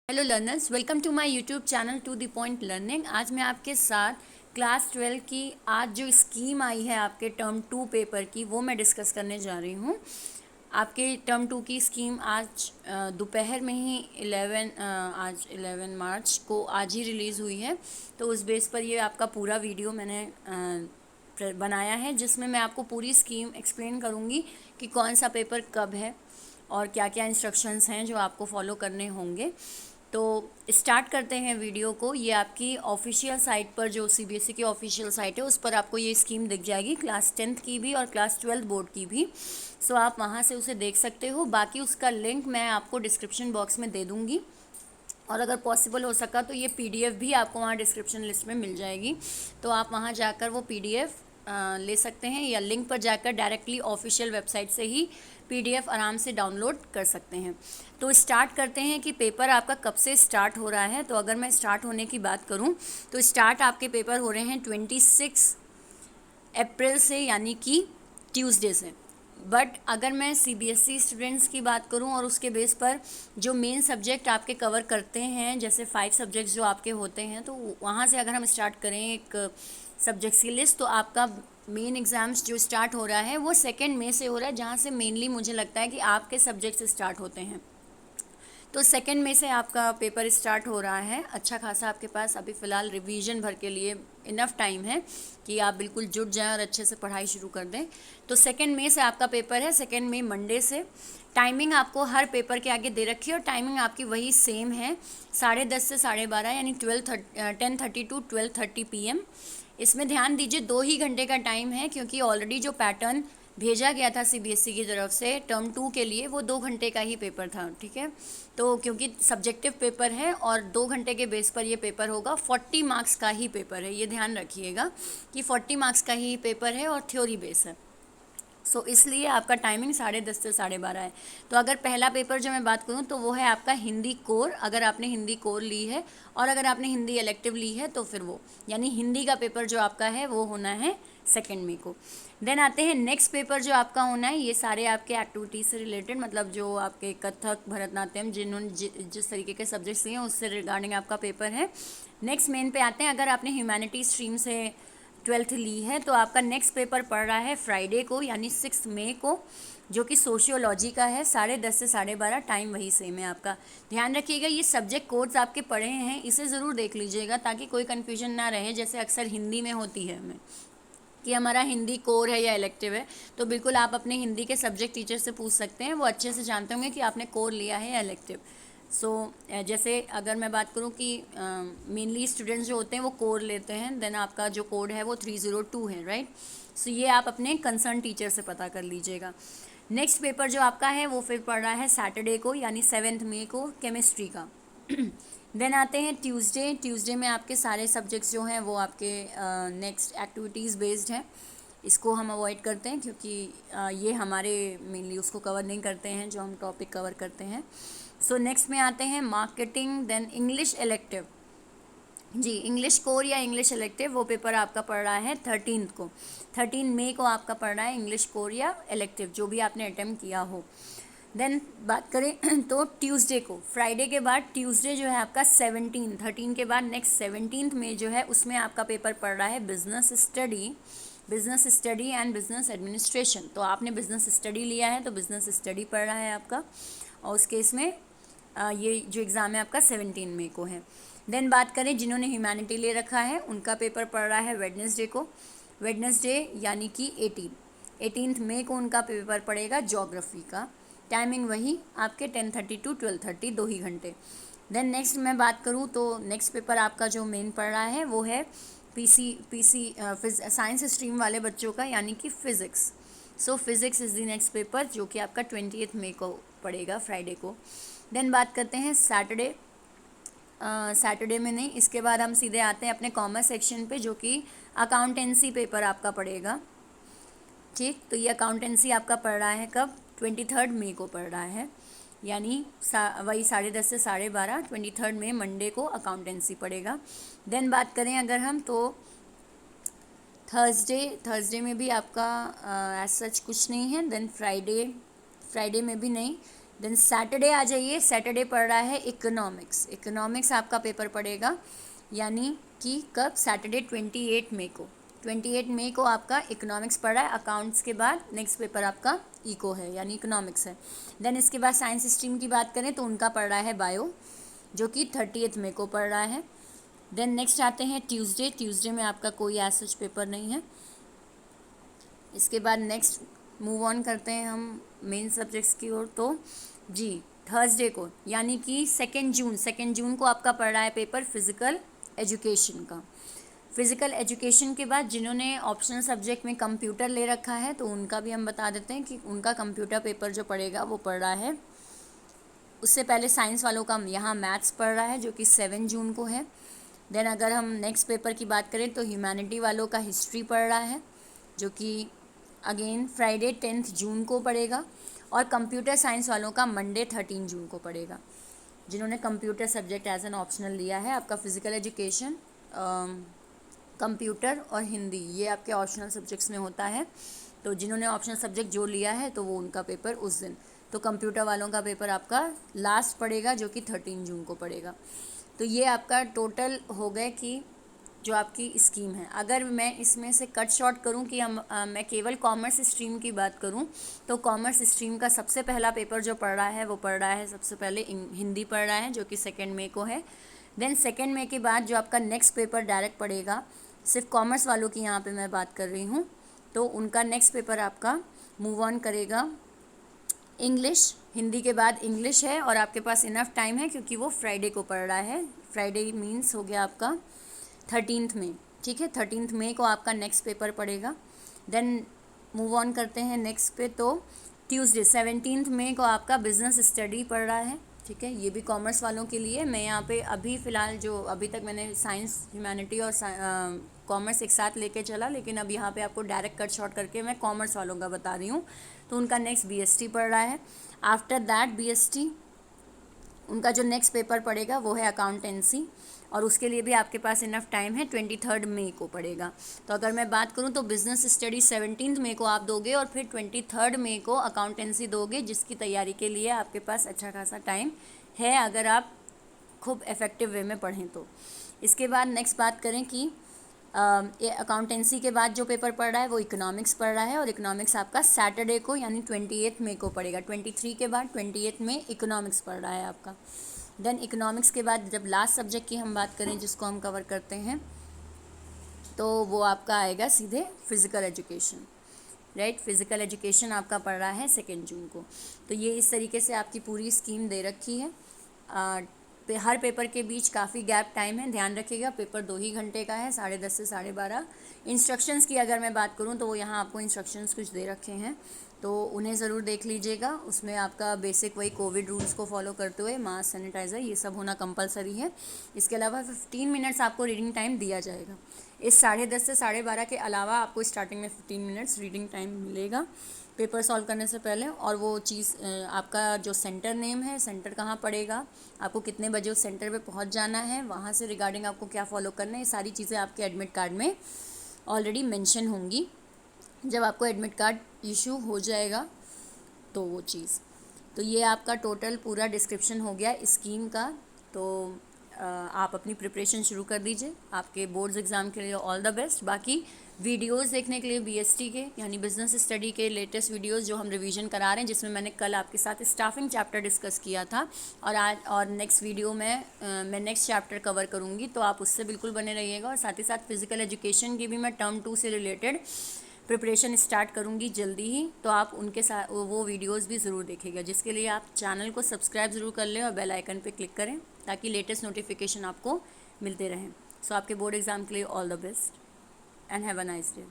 Hello learners, welcome to my YouTube channel to the point learning. आज मैं आपके साथ क्लास 12 की आज जो स्कीम आई है आपके टर्म 2 पेपर की, वो मैं डिस्कस करने जा रही हूँ। आपके टर्म 2 की स्कीम आज दोपहर में ही 11 आज 11 मार्च को आज ही रिलीज़ हुई है। तो उस बेस पर ये आपका पूरा वीडियो मैंने बनाया है, जिसमें मैं आपको पूरी स्कीम एक्सप्लेन करूँगी कि कौन सा पेपर कब है और क्या क्या इंस्ट्रक्शंस हैं जो आपको फॉलो करने होंगे। तो स्टार्ट करते हैं वीडियो को। ये आपकी ऑफिशियल साइट पर, जो सीबीएसई की ऑफिशियल साइट है, उस पर आपको ये स्कीम दिख जाएगी, क्लास 10th की भी और क्लास 12 बोर्ड की भी। सो आप वहाँ से उसे देख सकते हो। बाकी उसका लिंक मैं आपको डिस्क्रिप्शन बॉक्स में दे दूँगी, और अगर पॉसिबल हो सका तो ये पीडीएफ भी आपको वहाँ डिस्क्रिप्शन लिस्ट में मिल जाएगी। तो आप वहाँ जाकर वो पीडीएफ ले सकते हैं, या लिंक पर जाकर डायरेक्टली ऑफिशियल वेबसाइट से ही पीडीएफ आराम से डाउनलोड कर सकते हैं। तो स्टार्ट करते हैं कि पेपर आपका कब से स्टार्ट हो रहा है। तो अगर मैं स्टार्ट होने की बात करूं, तो स्टार्ट आपके पेपर हो रहे हैं 26 अप्रैल से, यानी कि ट्यूसडे से। बट अगर मैं सीबीएसई स्टूडेंट्स की बात करूं और उसके बेस पर जो मेन सब्जेक्ट आपके कवर करते हैं, जैसे 5 सब्जेक्ट्स जो आपके होते हैं, तो वहाँ से अगर हम स्टार्ट करें एक सब्जेक्ट्स की लिस्ट, तो आपका मेन एग्ज़ाम्स जो स्टार्ट हो रहा है वो 2 मई से हो रहा है, जहाँ से मेनली मुझे लगता है कि आपके सब्जेक्ट्स स्टार्ट होते हैं। तो 2 मई से आपका पेपर स्टार्ट हो रहा है। अच्छा खासा आपके पास अभी फ़िलहाल रिवीजन भर के लिए इनफ टाइम है कि आप बिल्कुल जुट जाएं और अच्छे से पढ़ाई शुरू कर दें। तो 2 मई से आपका पेपर है, 2 मई मंडे से। टाइमिंग आपको हर पेपर के आगे दे रखी है, और टाइमिंग आपकी वही सेम है, 10:30 से 12:30, यानी 10:30 टू 12:30 PM। इसमें ध्यान दीजिए 2 ही घंटे का टाइम है, क्योंकि ऑलरेडी जो पैटर्न भेजा गया था सीबीएसई की तरफ से टर्म 2 के लिए, वो 2 घंटे का ही पेपर था। ठीक है, तो क्योंकि सब्जेक्टिव पेपर है और 2 घंटे के बेस पर ये पेपर होगा, 40 मार्क्स का ही पेपर है, ये ध्यान रखिएगा कि 40 मार्क्स का ही पेपर है और थ्योरी बेस है। सो इसलिए आपका टाइमिंग 10:30 से 12:30 है। तो अगर पहला पेपर जो मैं बात करूँ, तो वो है आपका हिंदी कोर, अगर आपने हिंदी कोर ली है, और अगर आपने हिंदी इलेक्टिव ली है तो फिर वो, यानी हिंदी का पेपर जो आपका है वो होना है 2 मई को। देन आते हैं नेक्स्ट पेपर जो आपका होना है, ये सारे आपके एक्टिविटीज़ से रिलेटेड, मतलब जो आपके कथक, भरतनाट्यम, जिन्होंने जिस तरीके के सब्जेक्ट्स लिए हैं उससे रिगार्डिंग आपका पेपर है। नेक्स्ट मेन पे आते हैं। अगर आपने ह्यूमैनिटी स्ट्रीम से 12th ली है, तो आपका नेक्स्ट पेपर पड़ रहा है फ्राइडे को, यानी 6 मई को, जो कि सोशियोलॉजी का है, 10:30 से 12:30, टाइम वही सेम है आपका। ध्यान रखिएगा ये सब्जेक्ट कोड्स आपके पढ़े हैं, इसे ज़रूर देख लीजिएगा ताकि कोई कन्फ्यूजन ना रहे, जैसे अक्सर हिंदी में होती है हमें कि हमारा हिंदी कोर है या इलेक्टिव है। तो बिल्कुल आप अपने हिंदी के सब्जेक्ट टीचर से पूछ सकते हैं, वो अच्छे से जानते होंगे कि आपने कोर लिया है या इलेक्टिव। सो जैसे अगर मैं बात करूं कि मेनली स्टूडेंट्स जो होते हैं वो कोर लेते हैं, देन आपका जो कोड है वो 302 है, राइट। सो ये आप अपने कंसर्न टीचर से पता कर लीजिएगा। नेक्स्ट पेपर जो आपका है वो फिर पड़ रहा है सैटरडे को, यानी 7 मई को, केमिस्ट्री का। देन आते हैं ट्यूसडे। ट्यूसडे में आपके सारे सब्जेक्ट्स जो हैं वो आपके नेक्स्ट एक्टिविटीज़ बेस्ड हैं। इसको हम अवॉइड करते हैं, क्योंकि ये हमारे मेनली उसको कवर नहीं करते हैं जो हम टॉपिक कवर करते हैं। सो नेक्स्ट में आते हैं मार्केटिंग, देन इंग्लिश इलेक्टिव। जी, इंग्लिश कोर या इंग्लिश इलेक्टिव, वो पेपर आपका पड़ रहा है 13 को, 13 मई को आपका पड़ रहा है इंग्लिश कोर या इलेक्टिव, जो भी आपने अटेम्प्ट किया हो। देन बात करें तो ट्यूसडे को, फ्राइडे के बाद ट्यूसडे जो है आपका 13 के बाद नेक्स्ट 17 में जो है, उसमें आपका पेपर पड़ रहा है business study and business administration. तो आपने बिजनेस स्टडी लिया है तो बिजनेस स्टडी पड़ रहा है आपका, और उस केस में ये जो एग्ज़ाम है आपका 17 मई को है। देन बात करें जिन्होंने ह्यूमैनिटी ले रखा है, उनका पेपर पड़ रहा है वेडनेसडे को, वेडनेसडे यानी कि 18 मई को उनका पेपर पड़ेगा ज्योग्राफी का। टाइमिंग वही आपके 10:30 टू 12:30, 2 ही घंटे। देन नेक्स्ट मैं बात करूँ तो नेक्स्ट पेपर आपका जो मेन पड़ रहा है वो है पीसी साइंस स्ट्रीम वाले बच्चों का, यानी कि physics. So physics is the next paper, जो कि आपका 20 मई को पड़ेगा, फ्राइडे को। देन बात करते हैं सैटरडे में नहीं, इसके बाद हम सीधे आते हैं अपने कॉमर्स सेक्शन पे, जो कि अकाउंटेंसी पेपर आपका पड़ेगा। ठीक, तो ये अकाउंटेंसी आपका पड़ रहा है कब, 23 मई को पड़ रहा है, यानी वही 10:30 से 12:30, 23 मई मंडे को अकाउंटेंसी पड़ेगा। देन बात करें अगर हम, तो थर्सडे में भी आपका एज सच कुछ नहीं है। देन फ्राइडे में भी नहीं, देन सैटरडे आ जाइए, सैटरडे पढ़ रहा है इकोनॉमिक्स। इकोनॉमिक्स आपका पेपर पड़ेगा, यानी कि कब, सैटरडे 28 मई को। 28 मई को आपका इकोनॉमिक्स पढ़ रहा है। अकाउंट्स के बाद नेक्स्ट पेपर आपका इको है, यानी इकोनॉमिक्स है। देन इसके बाद साइंस स्ट्रीम की बात करें तो उनका पढ़ रहा है बायो, जो कि 30 मई को पढ़ रहा है। देन नेक्स्ट आते हैं ट्यूसडे। ट्यूसडे में आपका कोई एज सच पेपर नहीं है। इसके बाद नेक्स्ट मूव ऑन करते हैं हम मेन सब्जेक्ट्स की ओर। तो जी थर्सडे को, यानी कि 2 जून को आपका पढ़ रहा है पेपर फिज़िकल एजुकेशन का। फिज़िकल एजुकेशन के बाद जिन्होंने ऑप्शनल सब्जेक्ट में कंप्यूटर ले रखा है तो उनका भी हम बता देते हैं कि उनका कंप्यूटर पेपर जो पड़ेगा वो पढ़ रहा है। उससे पहले साइंस वालों का यहाँ मैथ्स पढ़ रहा है, जो कि 7 जून को है। देन अगर हम नेक्स्ट पेपर की बात करें तो ह्यूमैनिटी वालों का हिस्ट्री पढ़ रहा है, जो कि अगेन फ्राइडे 10 जून को पड़ेगा। और कंप्यूटर साइंस वालों का मंडे 13 जून को पड़ेगा, जिन्होंने computer subject as an optional लिया है। आपका फिज़िकल एजुकेशन, कंप्यूटर और हिंदी, ये आपके ऑप्शनल सब्जेक्ट्स में होता है। तो जिन्होंने ऑप्शनल सब्जेक्ट जो लिया है तो वो उनका पेपर उस दिन, तो कंप्यूटर वालों का पेपर आपका लास्ट पड़ेगा, जो कि 13 जून को पड़ेगा। तो ये आपका टोटल हो गए कि जो आपकी स्कीम है। अगर मैं इसमें से कट शॉर्ट करूं कि मैं केवल कॉमर्स स्ट्रीम की बात करूं तो कॉमर्स स्ट्रीम का सबसे पहला पेपर जो पढ़ रहा है वो पढ़ रहा है सबसे पहले हिंदी पढ़ रहा है, जो कि 2 मई को है। देन 2 मई के बाद जो आपका नेक्स्ट पेपर डायरेक्ट पड़ेगा, सिर्फ कॉमर्स वालों की यहाँ पे मैं बात कर रही हूँ, तो उनका नेक्स्ट पेपर आपका मूव ऑन करेगा इंग्लिश। हिंदी के बाद इंग्लिश है और आपके पास इनफ टाइम है क्योंकि वो फ्राइडे को पढ़ रहा है। फ्राइडे मीन्स हो गया आपका 13 मई, ठीक है। 13 मई को आपका नेक्स्ट पेपर पड़ेगा। देन मूव ऑन करते हैं नेक्स्ट पे। तो ट्यूसडे 17 मई को आपका बिजनेस स्टडी पढ़ रहा है, ठीक है। ये भी कॉमर्स वालों के लिए। मैं यहाँ पे अभी फ़िलहाल जो अभी तक मैंने साइंस, ह्यूमैनिटी और कॉमर्स एक साथ लेके चला, लेकिन अब यहाँ पे आपको डायरेक्ट कट शॉर्ट करके मैं कॉमर्स वालों का बता रही हूँ। तो उनका नेक्स्ट बीएसटी पढ़ रहा है। आफ्टर दैट बीएसटी उनका जो नेक्स्ट पेपर पड़ेगा वो है अकाउंटेंसी, और उसके लिए भी आपके पास इनफ टाइम है, 23 मई को पड़ेगा। तो अगर मैं बात करूं तो बिज़नेस स्टडी 17 मई को आप दोगे और फिर 23 मई को अकाउंटेंसी दोगे, जिसकी तैयारी के लिए आपके पास अच्छा खासा टाइम है अगर आप खूब इफ़ेक्टिव वे में पढ़ें तो। इसके बाद नेक्स्ट बात करें कि अकाउंटेंसी के बाद जो पेपर पढ़ रहा है वो इकोनॉमिक्स पढ़ रहा है, और इकोनॉमिक्स आपका सैटरडे को यानी 28 मई को पड़ेगा। 23 के बाद 28 में इकोनॉमिक्स पढ़ रहा है आपका। देन इकोनॉमिक्स के बाद जब लास्ट सब्जेक्ट की हम बात करें जिसको हम कवर करते हैं, तो वो आपका आएगा सीधे physical education, right. Physical education आपका पढ़ रहा है 2 जून को। तो ये इस तरीके से आपकी पूरी स्कीम दे रखी है। हर पेपर के बीच काफ़ी गैप टाइम है, ध्यान रखिएगा। पेपर 2 ही घंटे का है, 10:30 से 12:30। इंस्ट्रक्शंस की अगर मैं बात करूं तो वो यहाँ आपको इंस्ट्रक्शंस कुछ दे रखे हैं, तो उन्हें ज़रूर देख लीजिएगा। उसमें आपका बेसिक वही कोविड रूल्स को फॉलो करते हुए मास्क, सैनिटाइज़र, ये सब होना कंपलसरी है। इसके अलावा 15 मिनट्स आपको रीडिंग टाइम दिया जाएगा। इस 10:30 से 12:30 के अलावा आपको स्टार्टिंग में 15 मिनट्स रीडिंग टाइम मिलेगा पेपर सॉल्व करने से पहले। और वो चीज़ आपका जो सेंटर नेम है, सेंटर कहाँ पड़ेगा, आपको कितने बजे उस सेंटर पे पहुँच जाना है, वहाँ से रिगार्डिंग आपको क्या फॉलो करना है, ये सारी चीज़ें आपके एडमिट कार्ड में ऑलरेडी मेंशन होंगी। जब आपको एडमिट कार्ड इशू हो जाएगा तो वो चीज़, तो ये आपका टोटल पूरा डिस्क्रिप्शन हो गया स्कीम का। तो आप अपनी प्रिपरेशन शुरू कर दीजिए। आपके बोर्ड्स एग्ज़ाम के लिए ऑल द बेस्ट। बाकी वीडियोस देखने के लिए बीएसटी के यानी बिजनेस स्टडी के लेटेस्ट वीडियोस जो हम रिवीजन करा रहे हैं, जिसमें मैंने कल आपके साथ स्टाफिंग चैप्टर डिस्कस किया था, और आज और नेक्स्ट वीडियो में मैं नेक्स्ट चैप्टर कवर करूँगी, तो आप उससे बिल्कुल बने रहिएगा। और साथ ही साथ फिज़िकल एजुकेशन की भी मैं टर्म 2 से रिलेटेड प्रिपरेशन स्टार्ट करूँगी जल्दी ही, तो आप उनके साथ वो वीडियोस भी ज़रूर देखिएगा, जिसके लिए आप चैनल को सब्सक्राइब ज़रूर कर लें और बेल आइकन पे क्लिक करें ताकि लेटेस्ट नोटिफिकेशन आपको मिलते रहें। सो आपके बोर्ड एग्ज़ाम के लिए all the best and have a nice day.